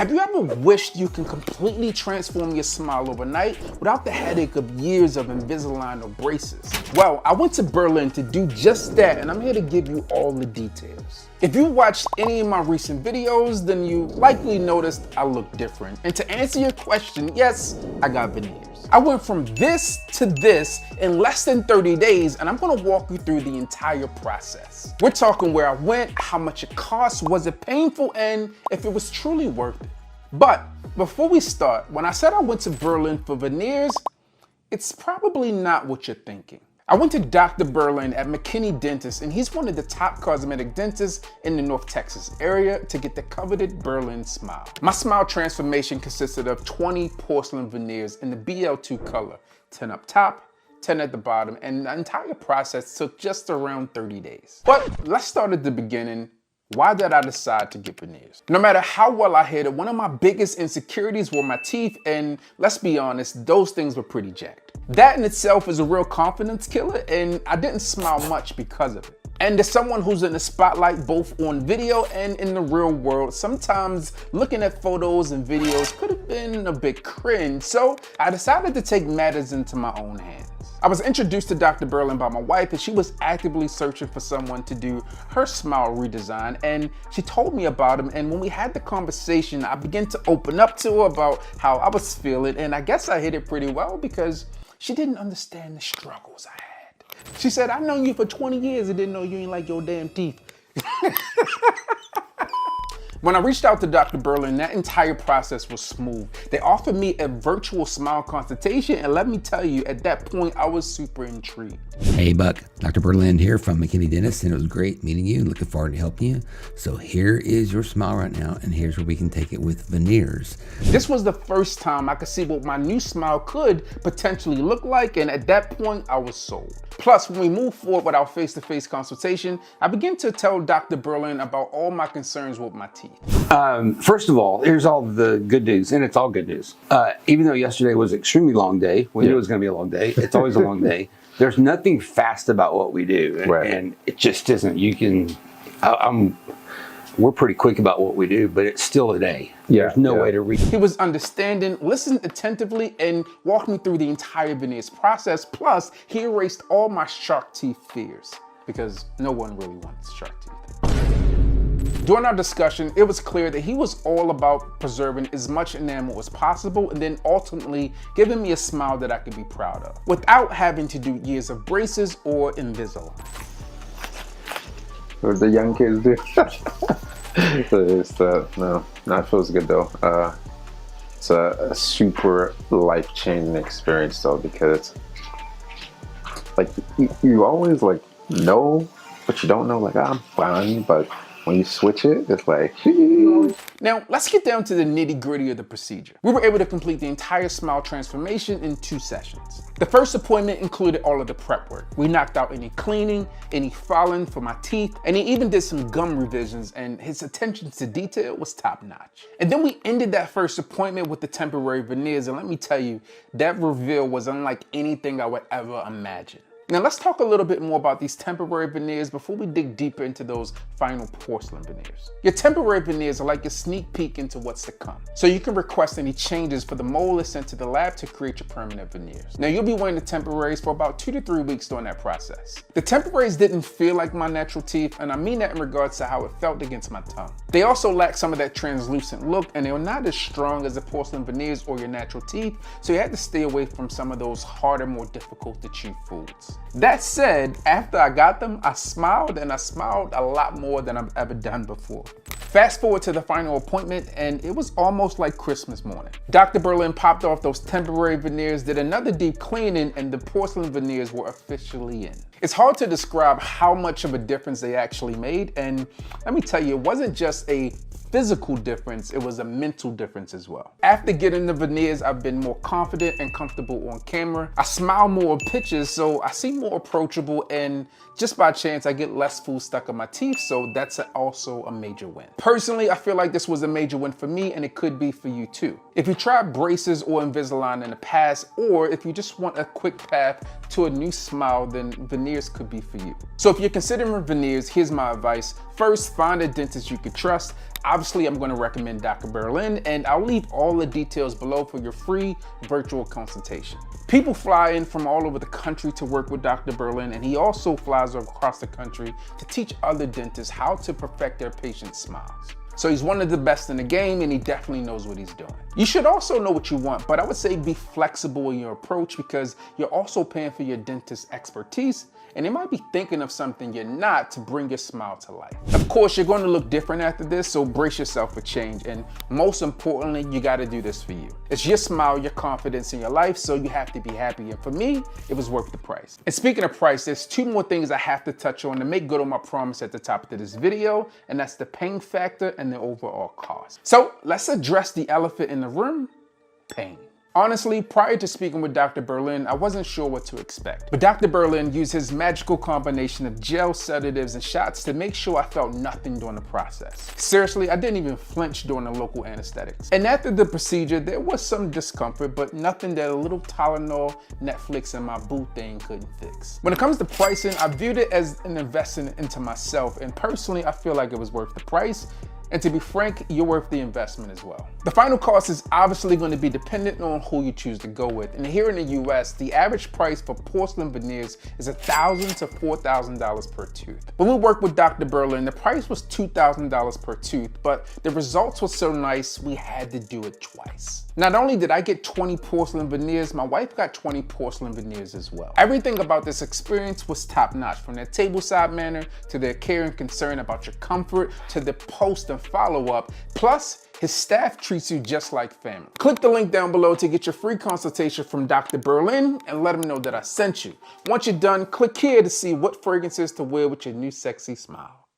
Have you ever wished you can completely transform your smile overnight without the headache of years of Invisalign or braces? Well, I went to Berlin to do just that, and I'm here to give you all the details. If you watched any of my recent videos, then you likely noticed I look different. And to answer your question, yes, I got veneers. I went from this to this in less than 30 days, and I'm gonna walk you through the entire process. We're talking where I went, how much it cost, was it painful, and if it was truly worth it. But before we start, when I said I went to Berlin for veneers, it's probably not what you're thinking. I went to Dr. Berlin at McKinney Dentist, and he's one of the top cosmetic dentists in the North Texas area to get the coveted Berlin smile. My smile transformation consisted of 20 porcelain veneers in the BL2 color, 10 up top, 10 at the bottom, and the entire process took just around 30 days. But let's start at the beginning. Why did I decide to get veneers? No matter how well I hit it, one of my biggest insecurities were my teeth, and let's be honest, those things were pretty jacked. That in itself is a real confidence killer, and I didn't smile much because of it. And as someone who's in the spotlight both on video and in the real world, sometimes looking at photos and videos could have been a bit cringe, so I decided to take matters into my own hands. I was introduced to Dr. Berlin by my wife, and she was actively searching for someone to do her smile redesign, and she told me about him, and when we had the conversation, I began to open up to her about how I was feeling, and I guess I hit it pretty well because she didn't understand the struggles I had. She said, "I've known you for 20 years and didn't know you ain't like your damn teeth." When I reached out to Dr. Berlin, that entire process was smooth. They offered me a virtual smile consultation, and let me tell you, at that point, I was super intrigued. Hey Buck, Dr. Berlin here from McKinney Dentist, and it was great meeting you and looking forward to helping you. So here is your smile right now, and here's where we can take it with veneers. This was the first time I could see what my new smile could potentially look like, and at that point, I was sold. Plus, when we moved forward with our face-to-face consultation, I began to tell Dr. Berlin about all my concerns with my teeth. First of all, here's all the good news, and it's all good news. Even though yesterday was an extremely long day, we knew it was going to be a long day. It's always a long day. There's nothing fast about what we do, and it just isn't. You can, we're pretty quick about what we do, but it's still a day. There's no way to read. He was understanding, listened attentively, and walked me through the entire veneers process. Plus, he erased all my shark teeth fears, because no one really wants shark teeth. During our discussion, it was clear that he was all about preserving as much enamel as possible and then ultimately giving me a smile that I could be proud of, without having to do years of braces or Invisalign. What the young kids do. No, it feels good though. It's a super life-changing experience though, because like you always like know, but you don't know, like I'm fine, but when you switch it, it's like, Now, let's get down to the nitty-gritty of the procedure. We were able to complete the entire smile transformation in 2 sessions. The first appointment included all of the prep work. We knocked out any cleaning, any filing for my teeth, and he even did some gum revisions, and his attention to detail was top-notch. And then we ended that first appointment with the temporary veneers, and let me tell you, that reveal was unlike anything I would ever imagine. Now let's talk a little bit more about these temporary veneers before we dig deeper into those final porcelain veneers. Your temporary veneers are like a sneak peek into what's to come. So you can request any changes for the mold sent to the lab to create your permanent veneers. Now you'll be wearing the temporaries for about 2 to 3 weeks during that process. The temporaries didn't feel like my natural teeth, and I mean that in regards to how it felt against my tongue. They also lack some of that translucent look, and they were not as strong as the porcelain veneers or your natural teeth, so you had to stay away from some of those harder, more difficult to chew foods. That said, after I got them, I smiled, and I smiled a lot more than I've ever done before. Fast forward to the final appointment, and it was almost like Christmas morning. Dr. Berlin popped off those temporary veneers, did another deep cleaning, and the porcelain veneers were officially in. It's hard to describe how much of a difference they actually made, and let me tell you, it wasn't just a physical difference, it was a mental difference as well. After getting the veneers, I've been more confident and comfortable on camera. I smile more in pictures, so I seem more approachable, and just by chance, I get less food stuck in my teeth, so that's also a major win. Personally, I feel like this was a major win for me, and it could be for you too. If you tried braces or Invisalign in the past, or if you just want a quick path to a new smile, then veneers could be for you. So if you're considering veneers, here's my advice. first, find a dentist you can trust. Obviously, I'm going to recommend Dr. Berlin, and I'll leave all the details below for your free virtual consultation. People fly in from all over the country to work with Dr. Berlin, and he also flies across the country to teach other dentists how to perfect their patients' smiles. So he's one of the best in the game, and he definitely knows what he's doing. You should also know what you want, but I would say be flexible in your approach because you're also paying for your dentist's expertise, and they might be thinking of something you're not to bring your smile to life. Of course, you're going to look different after this, so brace yourself for change. And most importantly, you got to do this for you. It's your smile, your confidence in your life, so you have to be happy. And for me, it was worth the price. And speaking of price, there's two more things I have to touch on to make good on my promise at the top of this video, and that's the pain factor and the overall cost. So let's address the elephant in the room: pain. Honestly, prior to speaking with Dr. Berlin, I wasn't sure what to expect. But Dr. Berlin used his magical combination of gel, sedatives, and shots to make sure I felt nothing during the process. Seriously, I didn't even flinch during the local anesthetics. And after the procedure, there was some discomfort, but nothing that a little Tylenol, Netflix, and my boo thing couldn't fix. When it comes to pricing, I viewed it as an investment into myself, and personally, I feel like it was worth the price. And to be frank, you're worth the investment as well. The final cost is obviously going to be dependent on who you choose to go with. And here in the US, the average price for porcelain veneers is $1,000 to $4,000 per tooth. When we worked with Dr. Berlin, the price was $2,000 per tooth, but the results were so nice, we had to do it twice. Not only did I get 20 porcelain veneers, my wife got 20 porcelain veneers as well. Everything about this experience was top notch, from their tableside manner to their care and concern about your comfort to the post and follow-up. Plus, his staff treats you just like family. Click the link down below to get your free consultation from Dr. Berlin and let him know that I sent you. Once you're done, click here to see what fragrances to wear with your new sexy smile.